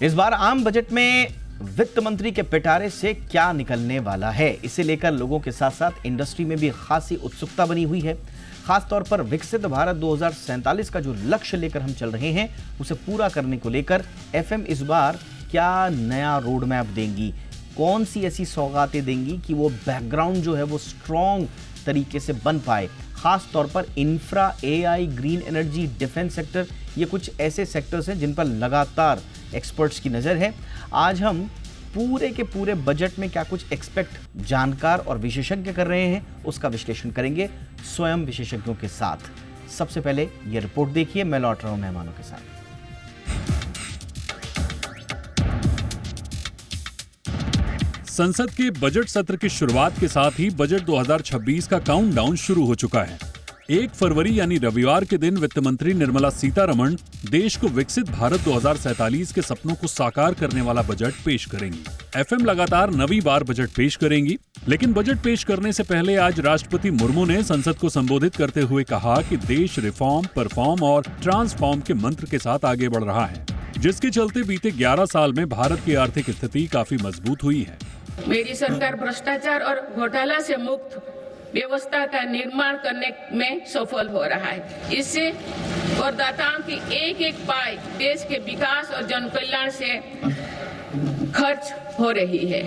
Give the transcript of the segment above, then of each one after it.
इस बार आम बजट में वित्त मंत्री के पिटारे से क्या निकलने वाला है, इसे लेकर लोगों के साथ साथ इंडस्ट्री में भी खासी उत्सुकता बनी हुई है। खासतौर पर विकसित भारत 2047 का जो लक्ष्य लेकर हम चल रहे हैं उसे पूरा करने को लेकर एफएम इस बार क्या नया रोड मैप देंगी, कौन सी ऐसी सौगातें देंगी कि वो बैकग्राउंड जो है वो स्ट्रॉन्ग तरीके से बन पाए। खास तौर पर infra, AI, green energy, defence sector, ये कुछ ऐसे सेक्टर्स हैं जिन पर लगातार एक्सपर्ट्स की नज़र है। आज हम पूरे के पूरे बजट में क्या कुछ एक्सपेक्ट जानकार और विशेषज्ञ कर रहे हैं उसका विश्लेषण करेंगे स्वयं विशेषज्ञों के साथ। सबसे पहले ये रिपोर्ट देखिए, मैं लौट रहा हूं मेहमानों के साथ। संसद के बजट सत्र की शुरुआत के साथ ही बजट 2026 का काउंटडाउन शुरू हो चुका है। 1 फरवरी यानी रविवार के दिन वित्त मंत्री निर्मला सीतारमण देश को विकसित भारत 2047 के सपनों को साकार करने वाला बजट पेश करेंगी। एफएम लगातार 9वीं बार बजट पेश करेंगी, लेकिन बजट पेश करने से पहले आज राष्ट्रपति मुर्मू ने संसद को संबोधित करते हुए कहा कि देश रिफॉर्म, परफॉर्म और ट्रांसफॉर्म के मंत्र के साथ आगे बढ़ रहा है, जिसके चलते बीते 11 साल में भारत की आर्थिक स्थिति काफी मजबूत हुई है। मेरी सरकार भ्रष्टाचार और घोटाला से मुक्त व्यवस्था का निर्माण करने में सफल हो रहा है। इससे करदाताओं की एक एक पाई देश के विकास और जन कल्याण से खर्च हो रही है।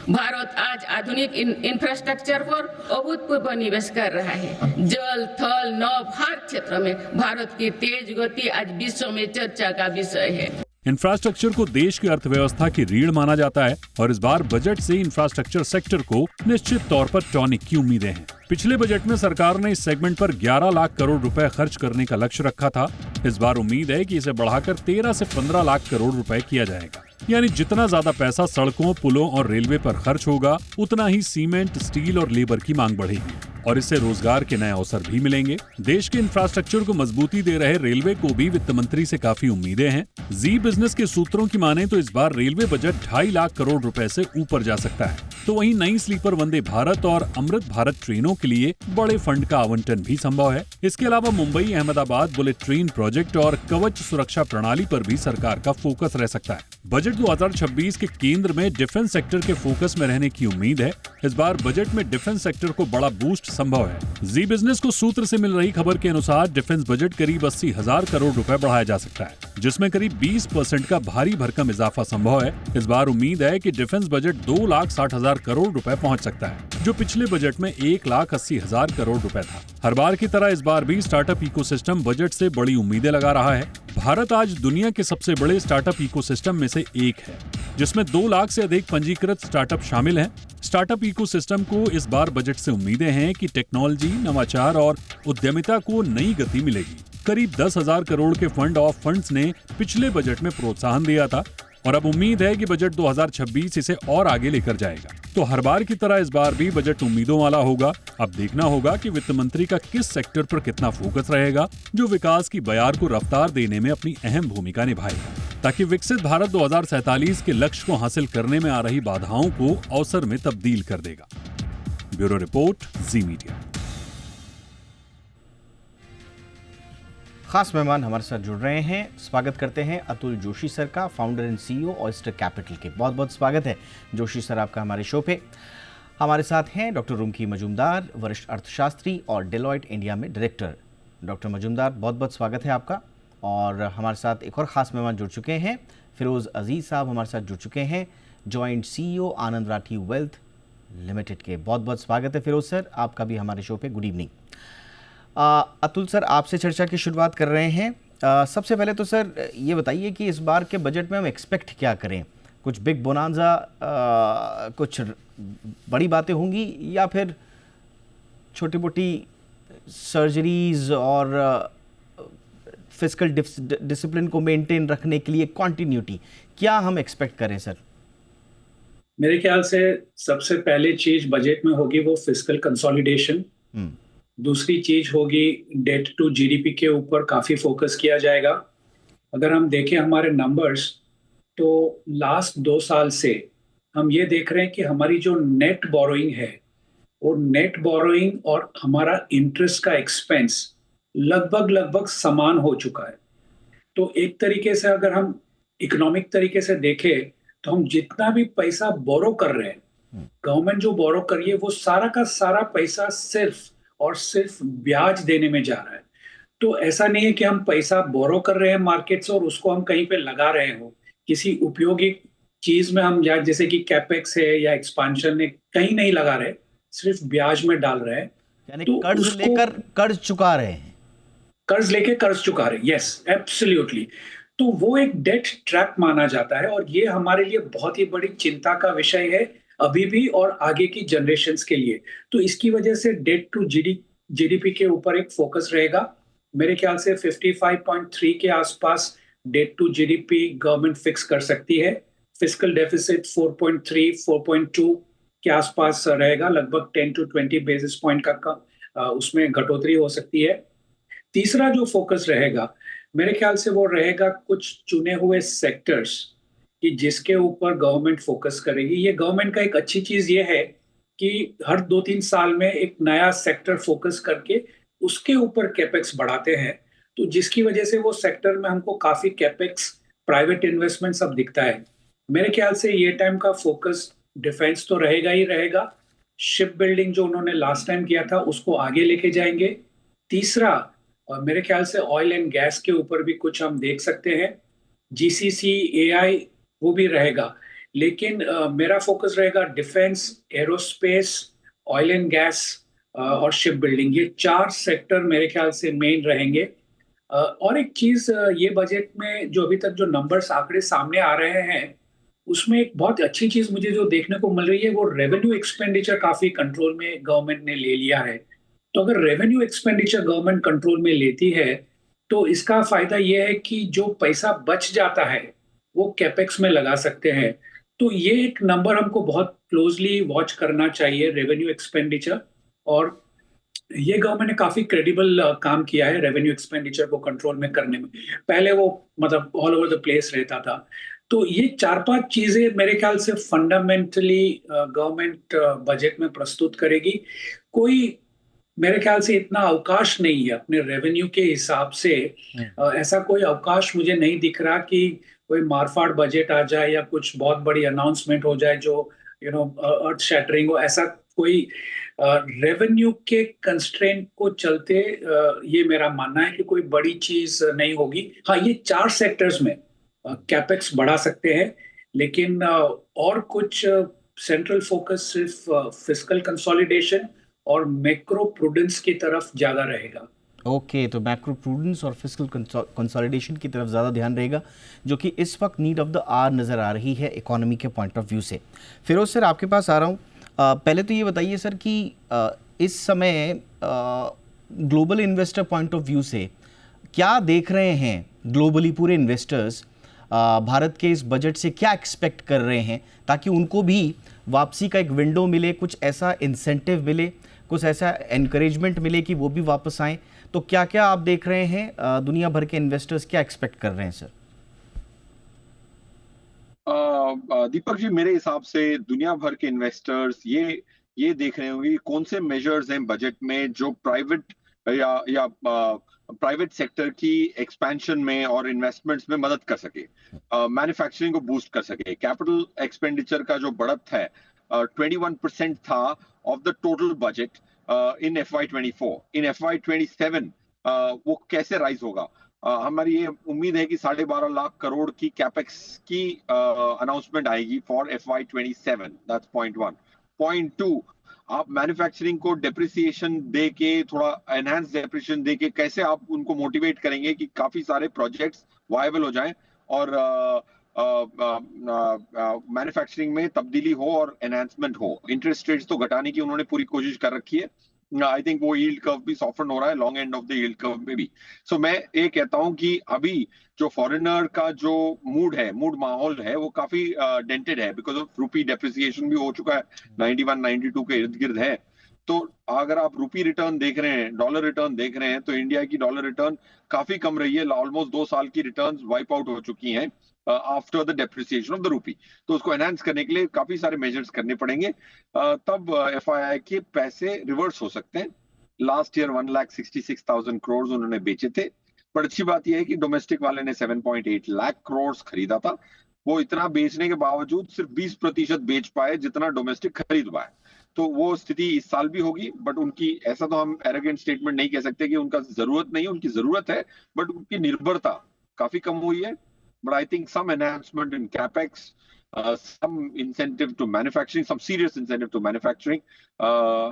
भारत आज आधुनिक इंफ्रास्ट्रक्चर पर अभूतपूर्व निवेश कर रहा है। जल, थल, नभ हर क्षेत्र में भारत की तेज गति आज विश्व में चर्चा का विषय है। इंफ्रास्ट्रक्चर को देश की अर्थव्यवस्था की रीढ़ माना जाता है और इस बार बजट से इंफ्रास्ट्रक्चर सेक्टर को निश्चित तौर पर टॉनिक की उम्मीदें हैं। पिछले बजट में सरकार ने इस सेगमेंट पर 11 लाख करोड़ रुपए खर्च करने का लक्ष्य रखा था। इस बार उम्मीद है कि इसे बढ़ाकर 13 से 15 लाख करोड़ रुपए किया जाएगा। यानी जितना ज्यादा पैसा सड़कों, पुलों और रेलवे पर खर्च होगा, उतना ही सीमेंट, स्टील और लेबर की मांग बढ़ेगी और इससे रोजगार के नए अवसर भी मिलेंगे। देश के इंफ्रास्ट्रक्चर को मजबूती दे रहे रेलवे को भी वित्त मंत्री से काफी उम्मीदें हैं। जी बिजनेस के सूत्रों की माने तो इस बार रेलवे बजट 2.5 लाख करोड़ रुपए से ऊपर जा सकता है। तो वहीं नई स्लीपर वंदे भारत और अमृत भारत ट्रेनों के लिए बड़े फंड का आवंटन भी संभव है। इसके अलावा Mumbai Ahmedabad bullet train project और कवच सुरक्षा प्रणाली पर भी सरकार का फोकस रह सकता है। बजट 2026 के केंद्र में डिफेंस सेक्टर के फोकस में रहने की उम्मीद है। इस बार बजट में डिफेंस सेक्टर को बड़ा बूस्ट संभव है। जी बिजनेस को सूत्र से मिल रही खबर के अनुसार डिफेंस बजट करीब 80,000 करोड़ रुपए बढ़ाया जा सकता है, जिसमें करीब 20% का भारी भरकम इजाफा संभव है। इस बार उम्मीद है कि डिफेंस बजट 2,60,000 करोड़ रुपए पहुंच सकता है, जो पिछले बजट में 1,80,000 करोड़ रुपए था। हर बार की तरह इस बार भी स्टार्टअप इकोसिस्टम बजट से बड़ी उम्मीदें लगा रहा है। भारत आज दुनिया के सबसे बड़े स्टार्टअप इकोसिस्टम में से एक है, जिसमें 2 लाख से अधिक पंजीकृत स्टार्टअप शामिल हैं। स्टार्टअप इकोसिस्टम को इस बार बजट से उम्मीदें हैं कि टेक्नोलॉजी, नवाचार और उद्यमिता को नई गति मिलेगी। करीब 10,000 करोड़ के फंड ऑफ फंड्स ने पिछले बजट में प्रोत्साहन दिया था और अब उम्मीद है कि बजट 2026 इसे और आगे लेकर जाएगा। तो हर बार की तरह इस बार भी बजट उम्मीदों वाला होगा। अब देखना होगा कि वित्त मंत्री का किस सेक्टर पर कितना फोकस रहेगा, जो विकास की बयार को रफ्तार देने में अपनी अहम भूमिका निभाएगा, ताकि विकसित भारत 2047 के लक्ष्य को हासिल करने में आ रही बाधाओं को अवसर में तब्दील कर देगा। ब्यूरो रिपोर्ट, जी मीडिया। खास मेहमान हमारे साथ जुड़ रहे हैं। स्वागत करते हैं अतुल जोशी सर का, founder and CEO oyster capital के। बहुत बहुत स्वागत है जोशी सर आपका हमारे शो पे। हमारे साथ हैं डॉक्टर रुमकी मजूमदार, वरिष्ठ अर्थशास्त्री और डेलॉयट इंडिया में डायरेक्टर। डॉक्टर मजूमदार, बहुत बहुत स्वागत है आपका। और हमारे साथ एक और ख़ास मेहमान जुड़ चुके हैं, फिरोज़ अजीज़ साहब हमारे साथ जुड़ चुके हैं, जॉइंट सीईओ आनंद राठी वेल्थ लिमिटेड के। बहुत बहुत स्वागत है फिरोज़ सर आपका भी हमारे शो पे। Good evening. अतुल सर, आपसे चर्चा की शुरुआत कर रहे हैं। सबसे पहले तो सर ये बताइए कि इस बार के बजट में हम एक्सपेक्ट क्या करें? कुछ बिग बोनांजा, कुछ बड़ी बातें होंगी या फिर छोटी मोटी सर्जरीज और फिजिकल डिसिप्लिन को मेंटेन रखने के लिए कॉन्टिन्यूटी, क्या हम एक्सपेक्ट करें सर? मेरे ख्याल से सबसे पहली चीज बजट में होगी वो फिजिकल कंसोलिडेशन। दूसरी चीज होगी डेट टू जीडीपी के ऊपर काफी फोकस किया जाएगा। अगर हम देखें हमारे नंबर्स, तो लास्ट 2 साल से हम ये देख रहे हैं कि हमारी जो नेट बोरोइंग है, वो नेट बोरोइंग और हमारा इंटरेस्ट का एक्सपेंस लगभग समान हो चुका है। तो एक तरीके से अगर हम इकोनॉमिक तरीके से देखें तो हम जितना भी पैसा बोरो कर रहे हैं, गवर्नमेंट जो बोरो कर रही है वो सारा का सारा पैसा सिर्फ और सिर्फ ब्याज देने में जा रहा है। तो ऐसा नहीं है कि हम पैसा बोरो कर रहे हैं मार्केट से और उसको हम कहीं पे लगा रहे हो किसी उपयोगी चीज में, हम या जैसे कि कैपेक्स है या एक्सपांशन है कहीं नहीं लगा रहे, सिर्फ ब्याज में डाल रहे हैं। यानी तो कर्ज उसको लेकर कर्ज चुका रहे हैं। कर्ज लेके कर्ज चुका रहे, यस एब्सोल्युटली। तो वो एक डेट ट्रैप माना जाता है और ये हमारे लिए बहुत ही बड़ी चिंता का विषय है अभी भी और आगे की जनरेशन्स के लिए। तो इसकी वजह से डेट टू जीडीपी के ऊपर एक फोकस रहेगा। मेरे ख्याल से 55.3 के आसपास debt to GDP government fix कर सकती है। फिस्कल डेफिसिट 4.3 4.2 के आसपास रहेगा, लगभग 10 to 20 बेसिस पॉइंट का उसमें घटोतरी हो सकती है। तीसरा जो फोकस रहेगा मेरे ख्याल से वो रहेगा कुछ चुने हुए सेक्टर्स कि जिसके ऊपर गवर्नमेंट फोकस करेगी। ये गवर्नमेंट का एक अच्छी चीज ये है कि हर 2-3 साल में एक नया सेक्टर फोकस करके उसके ऊपर कैपेक्स बढ़ाते हैं, तो जिसकी वजह से वो सेक्टर में हमको काफी कैपेक्स प्राइवेट इन्वेस्टमेंट सब दिखता है। मेरे ख्याल से ये टाइम का फोकस डिफेंस तो रहेगा ही रहेगा। शिप बिल्डिंग जो उन्होंने लास्ट टाइम किया था उसको आगे लेके जाएंगे। तीसरा और मेरे ख्याल से ऑयल एंड गैस के ऊपर भी कुछ हम देख सकते हैं। जीसीसी एआई वो भी रहेगा, लेकिन मेरा फोकस रहेगा defence, aerospace, oil and gas और शिप बिल्डिंग। ये 4 सेक्टर मेरे ख्याल से मेन रहेंगे। और एक चीज ये बजट में जो अभी तक जो नंबर्स आंकड़े सामने आ रहे हैं उसमें एक बहुत अच्छी चीज मुझे जो देखने को मिल रही है वो रेवेन्यू एक्सपेंडिचर काफी कंट्रोल में गवर्नमेंट ने ले लिया है। तो अगर रेवेन्यू एक्सपेंडिचर गवर्नमेंट कंट्रोल में लेती है तो इसका फायदा यह है कि जो पैसा बच जाता है वो कैपेक्स में लगा सकते हैं। तो ये एक नंबर हमको बहुत क्लोजली वॉच करना चाहिए, रेवेन्यू एक्सपेंडिचर। और ये गवर्नमेंट ने काफी क्रेडिबल काम किया है रेवेन्यू एक्सपेंडिचर को कंट्रोल में करने में। पहले वो मतलब ऑल ओवर द प्लेस रहता था। तो ये 4-5 चीजें मेरे ख्याल से फंडामेंटली गवर्नमेंट बजट में प्रस्तुत करेगी। कोई मेरे ख्याल से इतना अवकाश नहीं है अपने रेवेन्यू के हिसाब से। ऐसा कोई अवकाश मुझे नहीं दिख रहा कि कोई मारफाड़ बजट आ जाए या कुछ बहुत बड़ी अनाउंसमेंट हो जाए जो अर्थ शैटरिंग हो। ऐसा कोई रेवेन्यू के कंस्ट्रेंट को चलते ये मेरा मानना है कि कोई बड़ी चीज नहीं होगी। हाँ, ये 4 सेक्टर्स में कैपेक्स बढ़ा सकते हैं, लेकिन और कुछ सेंट्रल फोकस सिर्फ फिस्कल कंसोलिडेशन और मैक्रो प्रूडेंस की तरफ ज्यादा रहेगा। ओके, तो मैक्रो प्रूडेंस और फिस्कल कंसोलिडेशन की तरफ ज़्यादा ध्यान रहेगा, जो कि इस वक्त नीड ऑफ द आवर नज़र आ रही है इकोनॉमी के पॉइंट ऑफ व्यू से। फिरोज सर, आपके पास आ रहा हूँ। पहले तो ये बताइए सर कि इस समय global investor point of view से क्या देख रहे हैं ग्लोबली पूरे इन्वेस्टर्स, भारत के इस बजट से क्या एक्सपेक्ट कर रहे हैं, ताकि उनको भी वापसी का एक विंडो मिले, कुछ ऐसा इंसेंटिव मिले, कुछ ऐसा एनकरेजमेंट मिले कि वो भी वापस आएँ। तो क्या क्या आप देख रहे हैं, दुनिया भर के इन्वेस्टर्स क्या एक्सपेक्ट कर रहे हैं सर? दीपक जी, मेरे हिसाब से दुनिया भर के इन्वेस्टर्स ये देख रहे होंगे कौन से मेजर्स हैं बजट में जो प्राइवेट या प्राइवेट सेक्टर की एक्सपेंशन में और इन्वेस्टमेंट्स में मदद कर सके, मैन्युफैक्चरिंग को बूस्ट कर सके। कैपिटल एक्सपेंडिचर का जो बढ़त है 21% था of the total budget in FY24। In FY27 वो कैसे राइज होगा? हमारी ये उम्मीद है कि 12.5 लाख करोड़ की कैपेक्स की अनाउंसमेंट आएगी for FY27। That's point 1। Point 2, आप मैन्युफैक्चरिंग को डेप्रिसिएशन दे के, थोड़ा एनहांस डेप्रिसिएशन दे के कैसे आप उनको मोटिवेट करेंगे कि काफी सारे प्रोजेक्ट्स वायबल हो जाएं और मैन्युफैक्चरिंग में तब्दीली हो और एनहांसमेंट हो। इंटरेस्ट रेट्स तो घटाने की उन्होंने पूरी कोशिश कर रखी है। आई थिंक वो यील्ड कर्व भी सॉफ्टन हो रहा है, long end of the yield curve में भी। सो मैं ये कहता हूं कि अभी जो फॉरेनर का जो मूड माहौल है वो काफी डेंटेड है बिकॉज ऑफ रूपी डेप्रिसिएशन भी हो चुका है, 91 92 के इर्द गिर्द है। तो अगर आप रूपी रिटर्न देख रहे हैं, डॉलर रिटर्न देख रहे हैं, तो इंडिया की डॉलर रिटर्न काफी कम रही है। ऑलमोस्ट 2 साल की रिटर्न्स वाइप आउट हो चुकी हैं after the depreciation of the rupee. तो उसको एनहांस करने के लिए काफी सारे मेजर्स करने पड़ेंगे, तब FII के पैसे रिवर्स हो सकते हैं। लास्ट ईयर 1,66,000 करोड़ उन्होंने बेचे थे, पर अच्छी बात यह है कि डोमेस्टिक वाले ने 7.8 लाख करोड़ खरीदा था। वो इतना बेचने के बावजूद सिर्फ 20% बेच पाए जितना डोमेस्टिक खरीद पाए। तो वो स्थिति इस साल भी होगी, बट उनकी, ऐसा तो हम एरोगेंट स्टेटमेंट नहीं कह सकते कि उनका जरूरत नहीं, उनकी जरूरत है, बट उनकी निर्भरता काफी कम हुई है। But I think some enhancement in capex, some incentive to manufacturing, some serious incentive to manufacturing,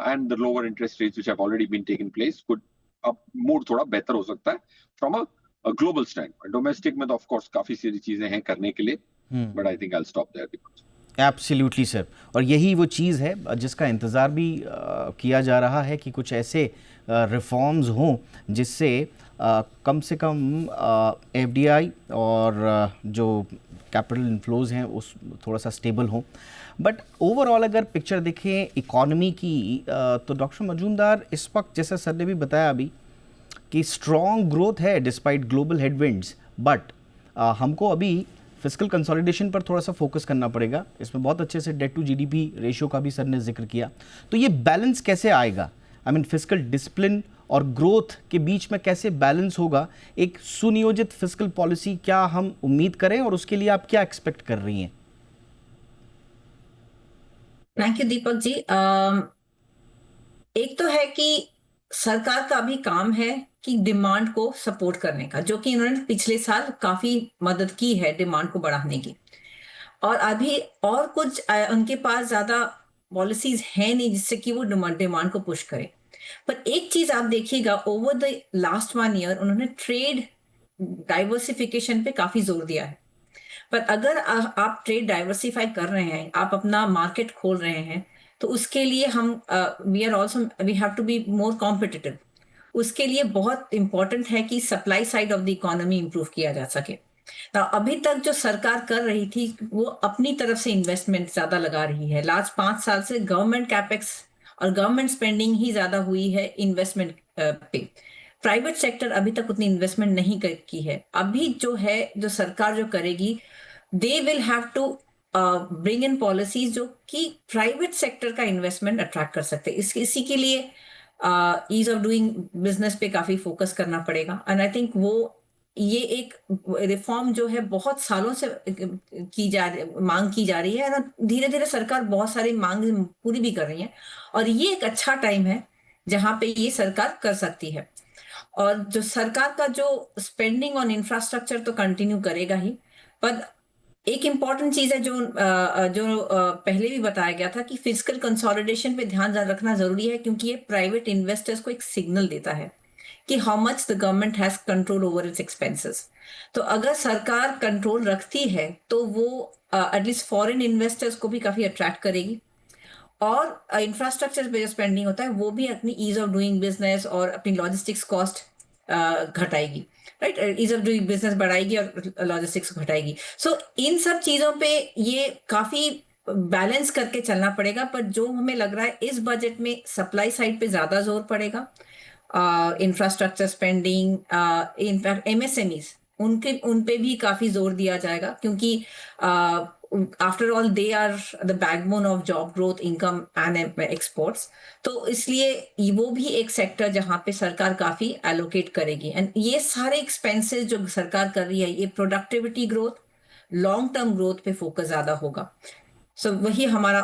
and the lower interest rates which have already been taken place could अब मूड थोड़ा बेहतर हो सकता है from a global stand. Domestic में तो of course काफी सारी चीजें हैं करने के लिए, but I think I will stop there. Absolutely sir, और यही वो चीज़ है जिसका इंतज़ार भी किया जा रहा है कि कुछ ऐसे रिफॉर्म्स हों जिससे कम से कम एफडीआई और जो कैपिटल इनफ्लोज हैं उस थोड़ा सा स्टेबल हों। बट ओवरऑल अगर पिक्चर देखें इकॉनमी की तो डॉक्टर मजूमदार, इस वक्त जैसा सर ने भी बताया अभी कि स्ट्रॉन्ग ग्रोथ है डिस्पाइट ग्लोबल हेडविंड्स, बट हमको अभी फिस्कल कंसोलिडेशन पर थोड़ा सा फोकस करना पड़ेगा। इसमें बहुत अच्छे से डेट टू जीडीपी रेशियो का भी सर ने जिक्र किया। तो ये बैलेंस कैसे आएगा, आई मीन फिस्कल डिसिप्लिन और ग्रोथ के बीच में कैसे बैलेंस होगा? एक सुनियोजित फिस्कल पॉलिसी क्या हम उम्मीद करें और उसके लिए आप क्या एक्सपेक्ट कर रही हैं? Thank you Deepak ji. एक तो है कि सरकार का अभी काम है कि डिमांड को सपोर्ट करने का, जो कि इन्होंने पिछले साल काफी मदद की है डिमांड को बढ़ाने की, और अभी और कुछ उनके पास ज्यादा पॉलिसीज है नहीं जिससे कि वो डिमांड को पुश करे। पर एक चीज आप देखिएगा, ओवर द लास्ट 1 ईयर उन्होंने ट्रेड डाइवर्सिफिकेशन पे काफी जोर दिया है। पर अगर आप ट्रेड डाइवर्सिफाई कर रहे हैं, आप अपना मार्केट खोल रहे हैं, तो उसके लिए हम we have to be more competitive. उसके लिए बहुत इंपॉर्टेंट है कि supply side of the economy improve किया जा सके। तो अभी तक जो सरकार कर रही थी वो अपनी तरफ से इन्वेस्टमेंट ज्यादा लगा रही है। लास्ट 5 साल से गवर्नमेंट कैपेक्स और गवर्नमेंट स्पेंडिंग ही ज्यादा हुई है इन्वेस्टमेंट पे। प्राइवेट सेक्टर अभी तक उतनी इन्वेस्टमेंट नहीं की है। अभी जो है, जो सरकार जो करेगी, they will have to bring in policies जो कि प्राइवेट सेक्टर का इन्वेस्टमेंट अट्रैक्ट कर सकते हैं। इसी के लिए ईज ऑफ डूइंग बिजनेस पे काफी फोकस करना पड़ेगा। एंड आई थिंक वो ये एक रिफॉर्म जो है बहुत सालों से मांग की जा रही है, और धीरे धीरे सरकार बहुत सारी मांग पूरी भी कर रही है, और ये एक अच्छा टाइम है जहां पे ये सरकार कर सकती है। और जो सरकार का जो स्पेंडिंग ऑन इंफ्रास्ट्रक्चर तो कंटिन्यू करेगा ही, पर एक इंपॉर्टेंट चीज है जो पहले भी बताया गया था कि फिजिकल कंसोलिडेशन पे ध्यान रखना जरूरी है, क्योंकि ये प्राइवेट इन्वेस्टर्स को एक सिग्नल देता है कि how much the government has control over it's expenses. तो अगर सरकार कंट्रोल रखती है तो वो एटलीस्ट फॉरेन इन्वेस्टर्स को भी काफी अट्रैक्ट करेगी, और इंफ्रास्ट्रक्चर पे जो स्पेंडिंग होता है वो भी अपनी ईज ऑफ डूइंग बिजनेस और अपनी लॉजिस्टिक्स कॉस्ट घटाएगी, right. Ease of doing business बढ़ाएगी और लॉजिस्टिक्स घटाएगी। सो इन सब चीजों पे ये काफी बैलेंस करके चलना पड़ेगा। पर जो हमें लग रहा है इस बजट में सप्लाई साइड पे ज्यादा जोर पड़ेगा, इंफ्रास्ट्रक्चर स्पेंडिंग, इनफैक्ट एमएसएमईज उन पे भी काफी जोर दिया जाएगा, क्योंकि after all they are the backbone of job growth, income and exports. तो इसलिए वो भी एक सेक्टर जहां पे सरकार काफी एलोकेट करेगी। एंड ये सारे एक्सपेंसेस जो सरकार कर रही है, ये productivity growth, long term growth पे फोकस ज्यादा होगा। सो वही हमारा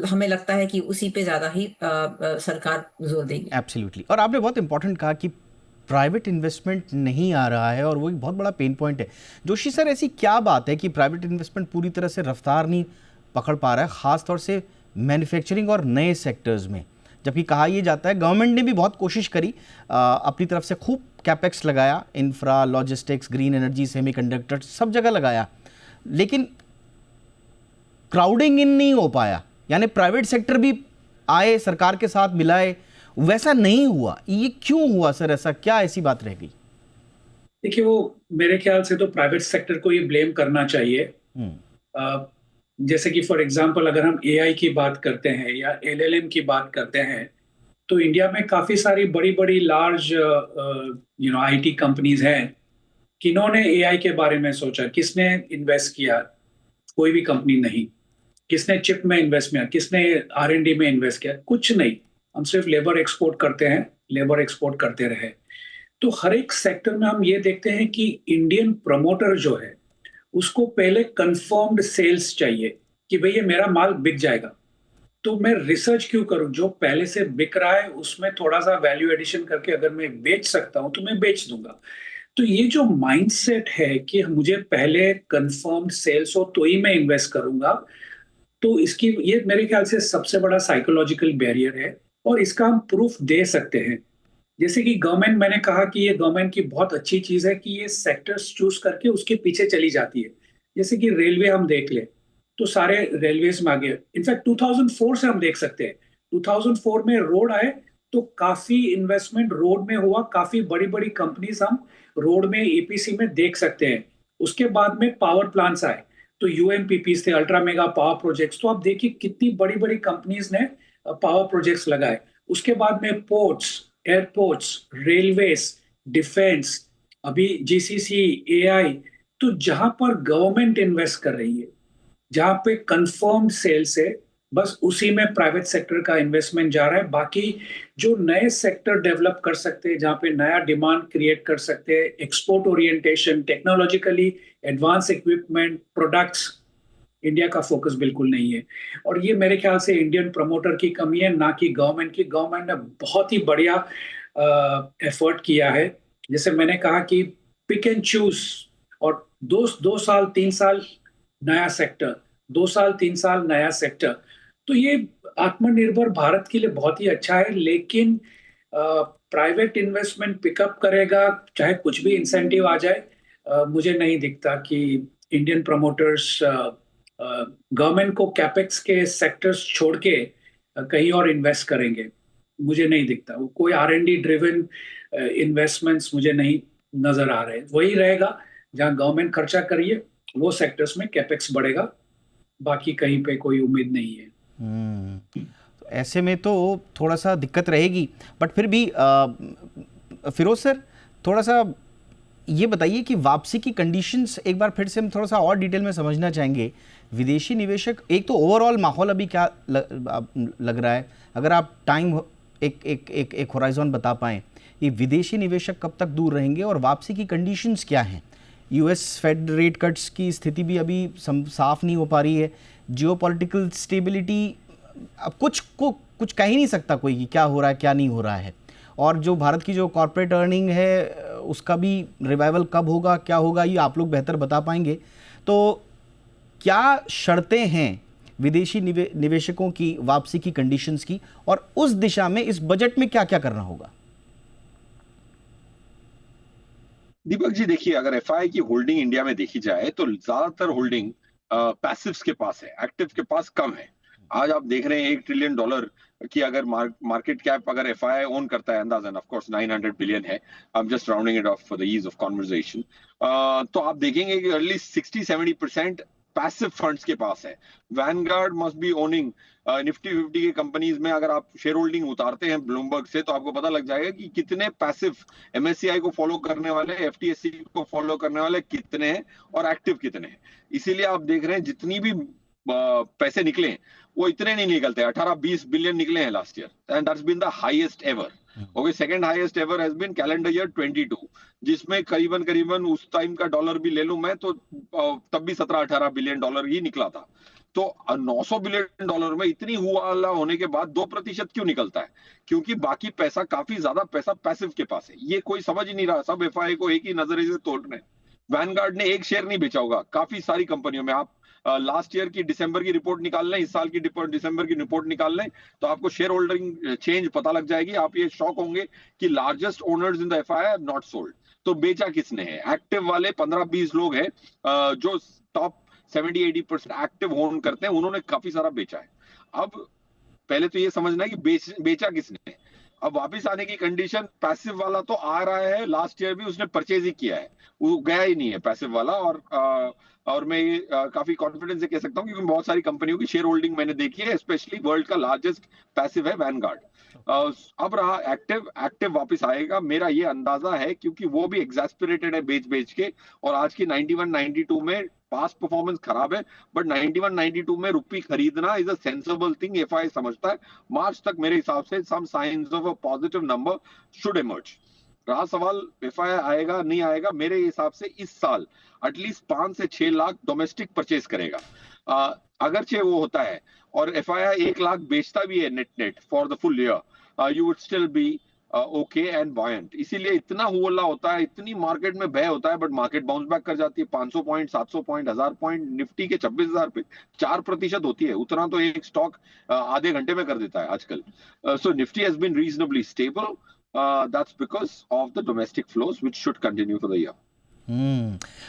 हमें लगता है कि उसी पे ज्यादा ही सरकार जोर देगी। एब्सोल्युटली। और आपने बहुत इंपॉर्टेंट कहा कि प्राइवेट इन्वेस्टमेंट नहीं आ रहा है, और वो एक बहुत बड़ा पेन पॉइंट है। जोशी सर, ऐसी क्या बात है कि प्राइवेट इन्वेस्टमेंट पूरी तरह से रफ्तार नहीं पकड़ पा रहा है, ख़ास तौर से मैन्युफैक्चरिंग और नए सेक्टर्स में? जबकि कहा यह जाता है गवर्नमेंट ने भी बहुत कोशिश करी, अपनी तरफ से खूब कैपेक्स लगाया, infra, logistics, green energy, semiconductor, सब जगह लगाया, लेकिन क्राउडिंग इन नहीं हो पाया। यानी प्राइवेट सेक्टर भी आए, सरकार के साथ मिलाए, वैसा नहीं हुआ। ये क्यों हुआ सर? ऐसा क्या ऐसी बात रह गई? देखिए, वो मेरे ख्याल से तो प्राइवेट सेक्टर को ये ब्लेम करना चाहिए। जैसे कि फॉर एग्जांपल अगर हम एआई की बात करते हैं या एलएलएम की बात करते हैं, तो इंडिया में काफी सारी बड़ी बड़ी लार्ज आईटी कंपनीज हैं। किन्होंने एआई के बारे में सोचा? किसने इन्वेस्ट किया? कोई भी कंपनी नहीं। किसने चिप में इन्वेस्ट किया? किसने R&D में इन्वेस्ट किया? कुछ नहीं। हम सिर्फ लेबर एक्सपोर्ट करते हैं, लेबर एक्सपोर्ट करते रहे। तो हर एक सेक्टर में हम ये देखते हैं कि इंडियन प्रमोटर जो है उसको पहले कंफर्म्ड सेल्स चाहिए कि भैया मेरा माल बिक जाएगा, तो मैं रिसर्च क्यों करूं? जो पहले से बिक रहा है उसमें थोड़ा सा वैल्यू एडिशन करके अगर मैं बेच सकता हूं तो मैं बेच दूंगा। तो ये जो माइंडसेट है कि मुझे पहले कंफर्म्ड सेल्स हो तो ही मैं इन्वेस्ट करूंगा, तो इसकी ये मेरे ख्याल से सबसे बड़ा साइकोलॉजिकल बैरियर है और इसका हम प्रूफ दे सकते हैं। जैसे कि गवर्नमेंट, मैंने कहा कि ये गवर्नमेंट की बहुत अच्छी चीज है कि ये सेक्टर्स चूज करके उसके पीछे चली जाती है। जैसे कि रेलवे हम देख ले तो सारे रेलवेज में आगे, इनफैक्ट 2004 से हम देख सकते हैं, 2004 में रोड आए तो काफी इन्वेस्टमेंट रोड में हुआ, काफी बड़ी बड़ी कंपनीज हम रोड में एपीसी में देख सकते हैं। उसके बाद में पावर प्लांट्स आए तो यूएमपीपीस थे, अल्ट्रा मेगा पावर प्रोजेक्ट्स, तो आप देखिए कितनी बड़ी बड़ी कंपनीज ने पावर प्रोजेक्ट्स लगाए। उसके बाद में पोर्ट्स, एयरपोर्ट्स, रेलवेज, डिफेंस, अभी जीसीसी, एआई, तो जहां पर गवर्नमेंट इन्वेस्ट कर रही है, जहां पे कंफर्म्ड सेल्स है, बस उसी में प्राइवेट सेक्टर का इन्वेस्टमेंट जा रहा है। बाकी जो नए सेक्टर डेवलप कर सकते हैं, जहां पे नया डिमांड क्रिएट कर सकते हैं, export orientation, technologically advance equipment, products, India का फोकस बिल्कुल नहीं है। और ये मेरे ख्याल से इंडियन प्रमोटर की कमी है, ना कि गवर्नमेंट की। गवर्नमेंट ने बहुत ही बढ़िया एफर्ट किया है। जैसे मैंने कहा कि पिक एंड चूज, और दो साल 3 साल नया सेक्टर, 2 साल 3 साल नया सेक्टर, तो ये आत्मनिर्भर भारत के लिए बहुत ही अच्छा है। लेकिन प्राइवेट इन्वेस्टमेंट पिकअप करेगा चाहे कुछ भी इंसेंटिव आ जाए। मुझे नहीं दिखता कि इंडियन प्रमोटर्स गवर्नमेंट को कैपेक्स के सेक्टर्स छोड़ के कहीं और इन्वेस्ट करेंगे। मुझे नहीं दिखता वो कोई R&D ड्रिवन इन्वेस्टमेंट्स मुझे नहीं नजर आ रहे। वही रहेगा जहां गवर्नमेंट खर्चा करिए, वो सेक्टर्स में कैपेक्स बढ़ेगा, बाकी कहीं पे कोई उम्मीद नहीं है। तो ऐसे में तो थोड़ा सा दिक्कत रहेगी, बट फिर भी फिरोज सर, थोड़ा सा ये बताइए कि वापसी की कंडीशंस एक बार फिर से हम थोड़ा सा और डिटेल में समझना चाहेंगे। विदेशी निवेशक, एक तो ओवरऑल माहौल अभी क्या लग रहा है, अगर आप टाइम एक होराइजन बता पाएँ, ये विदेशी निवेशक कब तक दूर रहेंगे और वापसी की कंडीशंस क्या हैं? यूएस फेड रेट कट्स की स्थिति भी अभी साफ नहीं हो पा रही है, जियोपॉलिटिकल स्टेबिलिटी, अब कुछ कह ही नहीं सकता कोई कि क्या हो रहा है क्या नहीं हो रहा है, और जो भारत की जो कॉर्पोरेट अर्निंग है उसका भी रिवाइवल कब होगा क्या होगा ये आप लोग बेहतर बता पाएंगे। तो क्या शर्तें हैं विदेशी निवेशकों की वापसी की कंडीशंस की, और उस दिशा में इस बजट में क्या क्या करना होगा? दीपक जी देखिए, अगर एफआई की होल्डिंग इंडिया में देखी जाए तो ज्यादातर होल्डिंग पैसिव्स के पास है, एक्टिव के पास कम है। आज आप देख रहे हैं $1 ट्रिलियन की अगर मार्केट कैप अगर एफआई ओन करता है, अंदाजन ऑफ कोर्स 900 बिलियन है, I am just rounding it off for the ease of conversation, तो आप देखेंगे कि अर्ली 60-70% पैसिव फंड्स के पास है। Vanguard must be owning Nifty 50 के कंपनीज में अगर आप शेयर होल्डिंग उतारते हैं ब्लूमबर्ग से तो आपको पता लग जाएगा कि कितने पैसिव एमएससीआई को फॉलो करने वाले, एफटीएससी को फॉलो करने वाले कितने हैं और एक्टिव कितने हैं। इसीलिए आप देख रहे हैं जितनी भी पैसे निकले वो इतने नहीं निकलते, 18-20 बिलियन निकले हैं last year, and that's been the highest ever. Okay, second highest ever has been calendar year 22, जिसमें करीबन उस टाइम का डॉलर भी ले लूं मैं तो तब भी 17-18 बिलियन डॉलर ही निकला था। तो 900 बिलियन डॉलर में इतनी हुआ होने के बाद 2% क्यों निकलता है? क्योंकि बाकी पैसा, काफी ज्यादा पैसा पैसिव के पास है। ये कोई समझ ही नहीं रहा, सब एफआई को एक ही नजरिए से तोड़ रहे हैं। वैनगार्ड ने एक शेयर नहीं बेचा होगा काफी सारी कंपनियों में। आप लास्ट ईयर की दिसंबर की रिपोर्ट निकाल लें, इस साल की दिसंबर की रिपोर्ट निकाल लें, तो आपको शेयर होल्डिंग चेंज पता लग जाएगी। आप ये शॉक होंगे कि largest owners in the FI have not sold. तो बेचा किसने है? एक्टिव वाले 15-20 लोग हैं जो टॉप 70-80% एक्टिव होल्ड करते हैं, उन्होंने काफी सारा बेचा है। अब पहले तो ये समझना है कि बेचा किसने। अब वापस आने की कंडीशन, पैसिव वाला तो आ रहा है, लास्ट ईयर भी उसने परचेज ही किया है, वो गया ही नहीं है पैसिव वाला। और मैं ये काफी कॉन्फिडेंस से कह सकता हूँ क्योंकि बहुत सारी कंपनियों की शेयर होल्डिंग मैंने देखी है, स्पेशली वर्ल्ड का लार्जेस्ट पैसिव है वैनगार्ड। अब रहा एक्टिव वापस आएगा मेरा ये अंदाजा है, क्योंकि वो भी एग्जैस्पिरेटेड है बेच के, और आज की 91-92 में पास्ट परफॉर्मेंस खराब है, बट 91-92 में रुपी खरीदना is a sensible thing, FI समझता है। मार्च तक मेरे हिसाब से some signs of a positive number should emerge. रहा सवाल एफआईआई आएगा नहीं आएगा, मेरे हिसाब से इस साल एटलीस्ट 5 से 6 लाख डोमेस्टिक परचेज करेगा। अगरचे वो होता है और एफआईआई 1 लाख बेचता भी है net net for the full year, you would still be okay and buoyant. इसीलिए इतना हुल्ला होता है, इतनी मार्केट में भय होता है, बट मार्केट बाउंस बैक कर जाती है। 500 पॉइंट, 700 पॉइंट, 1000 पॉइंट, निफ्टी के 26,000 पे 4% होती है। उतना तो एक स्टॉक आधे घंटे में कर देता है आजकल। So Nifty has been reasonably stable, that's because of the domestic flows which should continue for the year.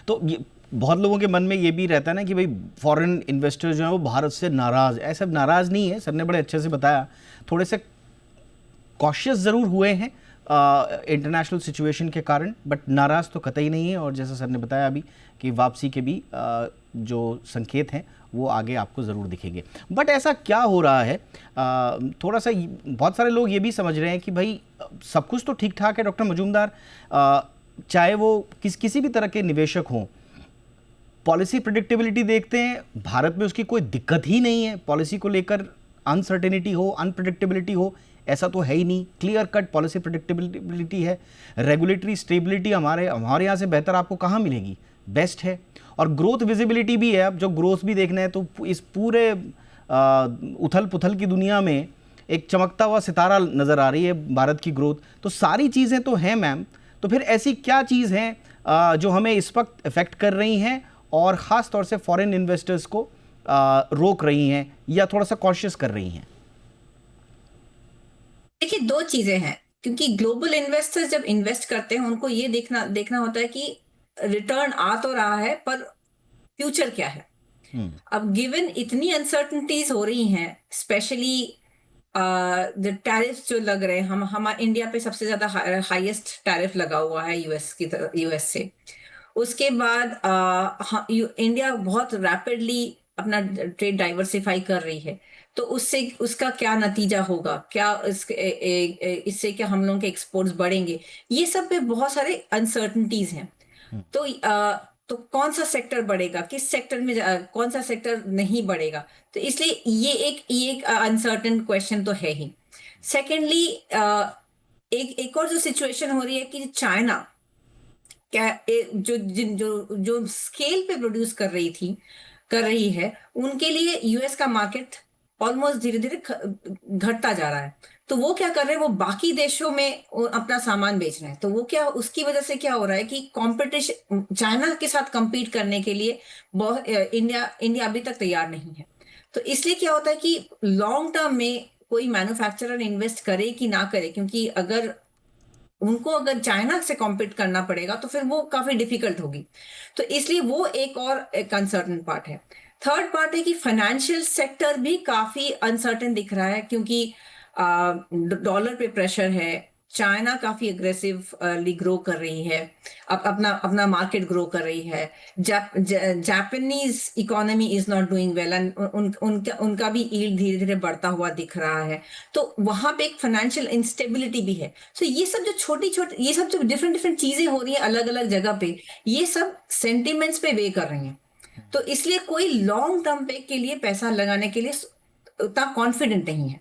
तो ये बहुत लोगों के मन में ये भी रहता है ना कि भाई फॉरेन इन्वेस्टर जो है वो भारत से नाराज, ऐसा नाराज नहीं है, सर ने बड़े अच्छे से बताया, थोड़े से कॉशियस ज़रूर हुए हैं इंटरनेशनल सिचुएशन के कारण, बट नाराज़ तो कतई नहीं है। और जैसा सर ने बताया अभी कि वापसी के भी जो संकेत हैं वो आगे आपको ज़रूर दिखेंगे। बट ऐसा क्या हो रहा है, थोड़ा सा बहुत सारे लोग ये भी समझ रहे हैं कि भाई सब कुछ तो ठीक ठाक है डॉक्टर मजूमदार, चाहे वो किसी भी तरह के निवेशक हों, पॉलिसी प्रेडिक्टेबिलिटी देखते हैं, भारत में उसकी कोई दिक्कत ही नहीं है, पॉलिसी को लेकर अनसर्टेनिटी हो, अनप्रेडिक्टेबिलिटी हो, ऐसा तो है ही नहीं। क्लियर कट पॉलिसी प्रेडिक्टेबिलिटी है, रेगुलेटरी स्टेबिलिटी हमारे यहाँ से बेहतर आपको कहाँ मिलेगी, बेस्ट है। और ग्रोथ विजिबिलिटी भी है, अब जो ग्रोथ भी देखना है तो इस पूरे उथल पुथल की दुनिया में एक चमकता हुआ सितारा नज़र आ रही है भारत की ग्रोथ। तो सारी चीज़ें तो हैं मैम, तो फिर ऐसी क्या चीज़ हैं जो हमें इस वक्त इफ़ेक्ट कर रही हैं और ख़ास तौर से फॉरेन इन्वेस्टर्स को रोक रही हैं या थोड़ा सा कॉशियस कर रही हैं? देखिए, दो चीजें हैं, क्योंकि ग्लोबल इन्वेस्टर्स जब इन्वेस्ट करते हैं उनको ये देखना होता है कि रिटर्न आ तो रहा है पर फ्यूचर क्या है। अब गिवन इतनी अनसर्टनिटीज हो रही हैं, स्पेशली द टैरिफ जो लग रहे हैं, हमारे इंडिया पे सबसे ज्यादा हाईएस्ट टैरिफ लगा हुआ है यूएस से। उसके बाद इंडिया बहुत रैपिडली अपना ट्रेड डाइवर्सिफाई कर रही है, तो उससे उसका क्या नतीजा होगा, क्या इससे क्या हम लोगों के एक्सपोर्ट्स बढ़ेंगे, ये सब पे बहुत सारे अनसर्टनिटीज हैं। तो कौन सा सेक्टर बढ़ेगा, किस सेक्टर में कौन सा सेक्टर नहीं बढ़ेगा, तो इसलिए ये एक अनसर्टन क्वेश्चन तो है ही। सेकेंडली एक और जो सिचुएशन हो रही है कि चाइना क्या जो स्केल पे प्रोड्यूस कर रही है, उनके लिए यूएस का मार्केट ऑलमोस्ट धीरे धीरे घटता जा रहा है। तो वो क्या कर रहे हैं, वो बाकी देशों में अपना सामान बेच रहे हैं। तो वो क्या, उसकी वजह से क्या हो रहा है कि कंपटीशन चाइना के साथ compete करने के लिए इंडिया अभी तक तैयार नहीं है। तो इसलिए क्या होता है कि लॉन्ग टर्म में कोई मैन्युफैक्चरर इन्वेस्ट करे कि ना करे, क्योंकि अगर चाइना से कॉम्पीट करना पड़ेगा तो फिर वो काफी डिफिकल्ट होगी। तो इसलिए वो एक अनसर्टन पार्ट है। थर्ड पार्ट है कि फाइनेंशियल सेक्टर भी काफी अनसर्टन दिख रहा है, क्योंकि डॉलर पे प्रेशर है, चाइना काफी अग्रेसिवली ग्रो कर रही है, अपना मार्केट ग्रो कर रही है, Japanese economy is not doing well and उनका भी यील्ड धीरे धीरे बढ़ता हुआ दिख रहा है। तो वहां पे एक फाइनेंशियल इंस्टेबिलिटी भी है। सो ये सब जो ये सब जो डिफरेंट चीजें हो रही है अलग अलग जगह पे, ये सब सेंटिमेंट्स पे वे कर रही हैं। तो इसलिए कोई लॉन्ग टर्म पे के लिए पैसा लगाने के लिए उतना कॉन्फिडेंट नहीं है,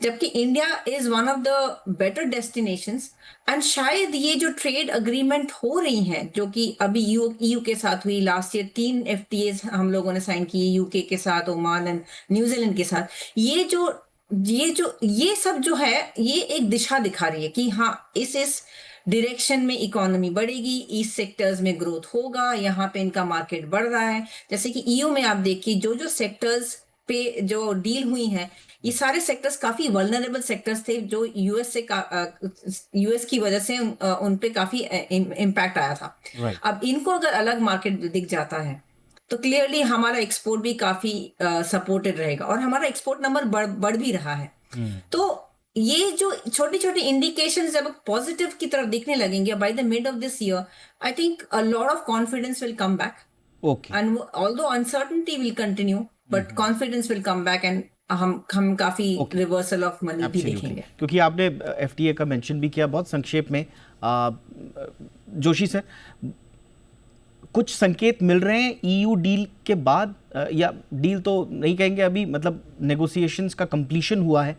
जबकि India is one of the better destinations. And शायद ये जो ट्रेड अग्रीमेंट हो रही हैं, जो कि अभी ईयू के साथ हुई, लास्ट ईयर 3 FTAs हम लोगों ने साइन किए, यूके के साथ, ओमान एंड न्यूजीलैंड के साथ, ये सब जो है ये एक दिशा दिखा रही है कि हाँ, इस डायरेक्शन में इकोनॉमी बढ़ेगी, इस सेक्टर्स में ग्रोथ होगा, यहाँ पे इनका मार्केट बढ़ रहा है। जैसे कि ईयू में आप देखिए जो सेक्टर्स पे जो डील हुई हैं, ये सारे सेक्टर्स काफी वल्नरेबल सेक्टर्स थे, जो यूएस की वजह से उन पे काफी इम्पैक्ट आया था। अब इनको अगर अलग मार्केट दिख जाता है तो क्लियरली हमारा एक्सपोर्ट भी काफी सपोर्टेड रहेगा और हमारा एक्सपोर्ट नंबर बढ़ भी रहा है। तो ये जो छोटी छोटी इंडिकेशंस जब पॉजिटिव की तरफ दिखने लगेंगे by the mid of this year, I think a lot of confidence will come back. And although uncertainty will continue, but confidence will come back and हम काफी रिवर्सल ऑफ मनी भी देखेंगे। क्योंकि आपने FTA का मेंशन भी किया बहुत संक्षेप में, जोशी सर, कुछ संकेत मिल रहे हैं ईयू डील के बाद, या डील तो नहीं कहेंगे अभी, मतलब नेगोशिएशंस का कंप्लीशन हुआ है,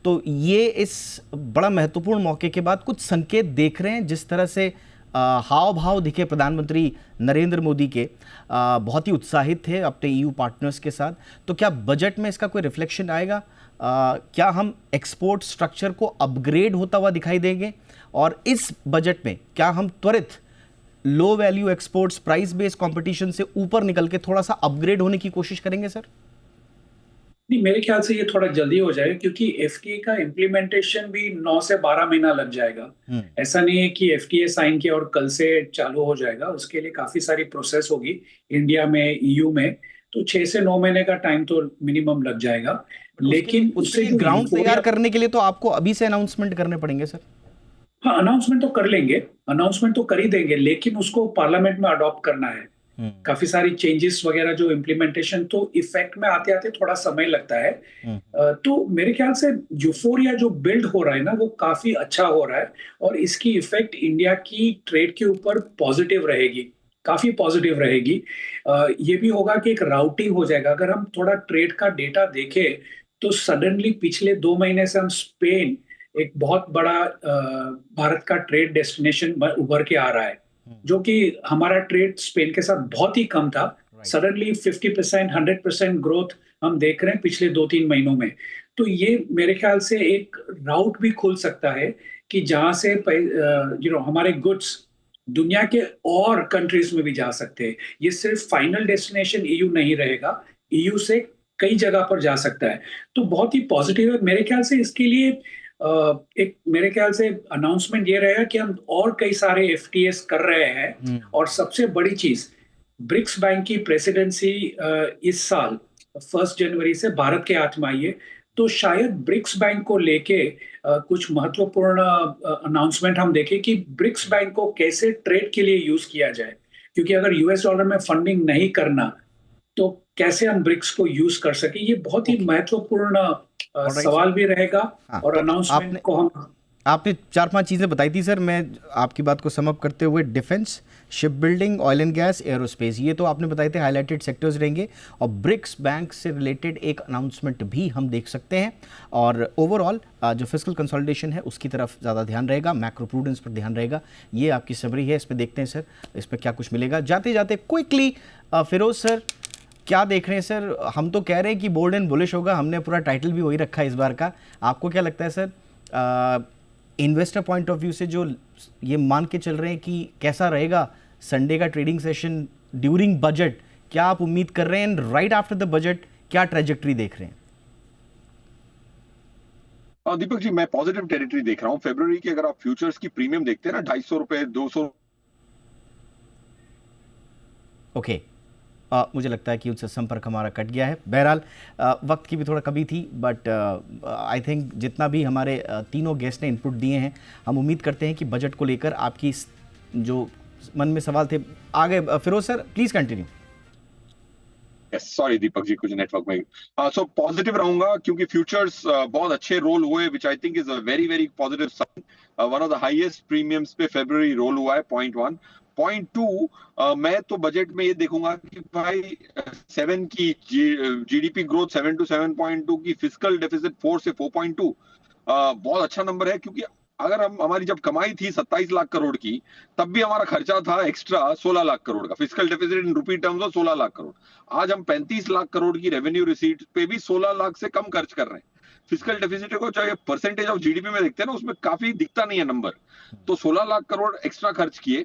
तो ये इस बड़ा महत्वपूर्ण मौके के बाद कुछ संकेत देख रहे हैं जिस तरह से हाव भाव दिखे प्रधानमंत्री नरेंद्र मोदी के, बहुत ही उत्साहित थे अपने ईयू पार्टनर्स के साथ, तो क्या बजट में इसका कोई रिफ्लेक्शन आएगा? क्या हम एक्सपोर्ट स्ट्रक्चर को अपग्रेड होता हुआ दिखाई देंगे? और इस बजट में क्या हम त्वरित low value exports price based competition से ऊपर निकल के थोड़ा सा अपग्रेड होने की कोशिश करेंगे सर? नहीं, मेरे ख्याल से ये थोड़ा जल्दी हो जाएगा क्योंकि एफटीए का इम्प्लीमेंटेशन भी 9 से 12 महीना लग जाएगा। ऐसा नहीं है कि एफटीए साइन किया और कल से चालू हो जाएगा, उसके लिए काफी सारी प्रोसेस होगी इंडिया में, ईयू में, तो 6 से 9 महीने का टाइम तो मिनिमम लग जाएगा। लेकिन उससे ग्राउंड तैयार करने के लिए तो आपको अभी से अनाउंसमेंट करने पड़ेंगे सर। हाँ, अनाउंसमेंट तो कर लेंगे, अनाउंसमेंट तो कर ही देंगे, लेकिन उसको पार्लियामेंट में अडॉप्ट करना है। काफी सारी चेंजेस वगैरह जो इम्प्लीमेंटेशन, तो इफेक्ट में आते आते थोड़ा समय लगता है। तो मेरे ख्याल से यूफोरिया जो बिल्ड हो रहा है ना, वो काफी अच्छा हो रहा है और इसकी इफेक्ट इंडिया की ट्रेड के ऊपर पॉजिटिव रहेगी, काफी पॉजिटिव रहेगी। ये भी होगा कि एक राउटिंग हो जाएगा। अगर हम थोड़ा ट्रेड का डेटा देखें तो सडनली पिछले 2 महीने से हम स्पेन एक बहुत बड़ा भारत का ट्रेड डेस्टिनेशन उभर के आ रहा है, जो कि हमारा ट्रेड स्पेन के साथ बहुत ही कम था। सडनली 50%, 100% ग्रोथ हम देख रहे हैं पिछले 2-3 महीनों में। तो ये मेरे ख्याल से एक राउट भी खुल सकता है कि जहां से हमारे गुड्स दुनिया के और कंट्रीज में भी जा सकते हैं। ये सिर्फ फाइनल डेस्टिनेशन ईयू नहीं रहेगा, ईयू से कई जगह पर जा सकता है। तो बहुत ही पॉजिटिव है मेरे ख्याल से। इसके लिए एक मेरे ख्याल से अनाउंसमेंट ये रहेगा कि हम और कई सारे एफटीएस कर रहे हैं। और सबसे बड़ी चीज, ब्रिक्स बैंक की प्रेसिडेंसी इस साल 1 जनवरी से भारत के हाथ में आई है, तो शायद ब्रिक्स बैंक को लेके कुछ महत्वपूर्ण अनाउंसमेंट हम देखें कि ब्रिक्स बैंक को कैसे ट्रेड के लिए यूज किया जाए, क्योंकि अगर यूएस डॉलर में फंडिंग नहीं करना तो कैसे हम ब्रिक्स को यूज कर सके, ये बहुत ही महत्वपूर्ण सवाल भी रहेगा। और अनाउंसमेंट को हम, आपने 4-5 चीज़ें बताई थी सर, मैं आपकी बात को समअप करते हुए defence, ship building, oil and gas, aerospace, ये तो आपने बताए थे हाईलाइटेड सेक्टर्स रहेंगे, और ब्रिक्स बैंक से रिलेटेड एक अनाउंसमेंट भी हम देख सकते हैं। और ओवरऑल जो फिस्कल कंसोलिडेशन है उसकी तरफ ज़्यादा ध्यान रहेगा, मैक्रो प्रूडेंस पर ध्यान रहेगा। ये आपकी समरी है, इस पर देखते हैं सर इस पर क्या कुछ मिलेगा। जाते जाते क्विकली फिरोज सर, क्या देख रहे हैं सर? हम तो कह रहे हैं कि बोल्ड एंड बुलिश होगा, हमने पूरा टाइटल भी वही रखा है इस बार का। आपको क्या लगता है sir, investor point of view से जो ये मान के चल रहे हैं कि कैसा रहेगा संडे का ट्रेडिंग सेशन ड्यूरिंग बजट, क्या आप उम्मीद कर रहे हैं? राइट आफ्टर द बजट क्या ट्रेजेक्टरी देख रहे हैं? दीपक जी, मैं पॉजिटिव टेरिटरी देख रहा हूँ। फरवरी की अगर आप फ्यूचर्स की प्रीमियम देखते हैं ना, 250 रुपए, 200। ओके, मुझे लगता है कि उनसे संपर्क हमारा कट गया है। बहरहाल वक्त की भी थोड़ा कमी थी, बट आई थिंक जितना भी हमारे तीनों गेस्ट ने इनपुट दिए हैं, हम उम्मीद करते हैं कि बजट को लेकर आपकी जो मन में सवाल थे आगे। Firoz sir please continue. Sorry Deepak ji, कुछ नेटवर्क में। सो पॉजिटिव रहूंगा क्योंकि फ्यूचर्स बहुत अच्छे रोल हुए, which I think is a very very positive sign. One of the highest premiums पे फरवरी रोल हुआ है, 0.1। 0.2 मैं तो बजट में ये देखूंगा कि भाई 7 की जीडीपी ग्रोथ 7 to 7.2 की, फिस्कल डेफिसिट 4 से 4.2 बहुत अच्छा नंबर है। क्योंकि अगर हमारी जब कमाई थी 27 लाख करोड़ की, तब भी हमारा खर्चा था एक्स्ट्रा 16 लाख करोड़ का। Fiscal deficit in rupee terms में 16 लाख करोड़। आज हम 35 लाख करोड़ की रेवेन्यू रिसीट पे भी 16 लाख से कम खर्च कर रहे हैं। फिस्कल डेफिसिट को चाहे परसेंटेज ऑफ जीडीपी में देखते हैं ना, उसमें काफी दिखता नहीं है नंबर। तो 16 लाख करोड़ एक्स्ट्रा खर्च किए,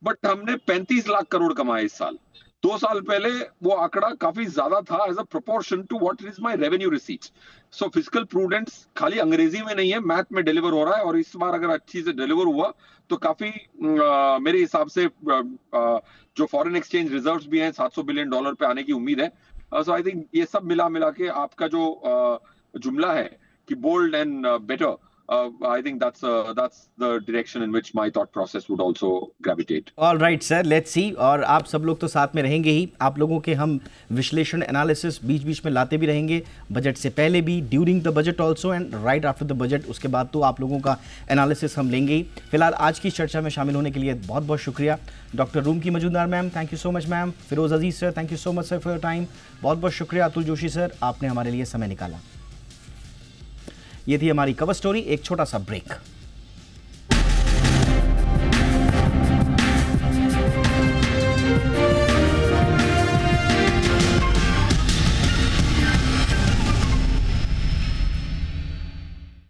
बट हमने 35 लाख करोड़ कमाए इस साल। 2 साल पहले वो आंकड़ा काफी ज्यादा था as a proportion to what is my revenue receipts. So fiscal prudence खाली अंग्रेजी में नहीं है, मैथ में डिलीवर हो रहा है। और इस बार अगर अच्छी से डिलीवर हुआ तो काफी मेरे हिसाब से जो फॉरेन एक्सचेंज रिजर्व्स भी हैं, $700 बिलियन पे आने की उम्मीद है। सो आई थिंक ये सब मिला के आपका जो जुमला है कि bold and better, I think that's the direction in which my thought process would also gravitate. All right sir, let's see. और आप सब लोग तो साथ में रहेंगे ही, आप लोगों के हम विश्लेषण एनालिसिस बीच बीच में लाते भी रहेंगे, बजट से पहले भी, during the budget also and right after the budget. उसके बाद तो आप लोगों का एनालिसिस हम लेंगे ही। फिलहाल आज की चर्चा में शामिल होने के लिए बहुत बहुत शुक्रिया doctor Rumki Majumdar ma'am, thank you so much ma'am. Firoz Aziz sir, thank you so much sir for your time. बहुत बहुत शुक्रिया अतुल जोशी सर, आपने हमारे लिए समय निकाला। ये थी हमारी कवर स्टोरी। एक छोटा सा ब्रेक।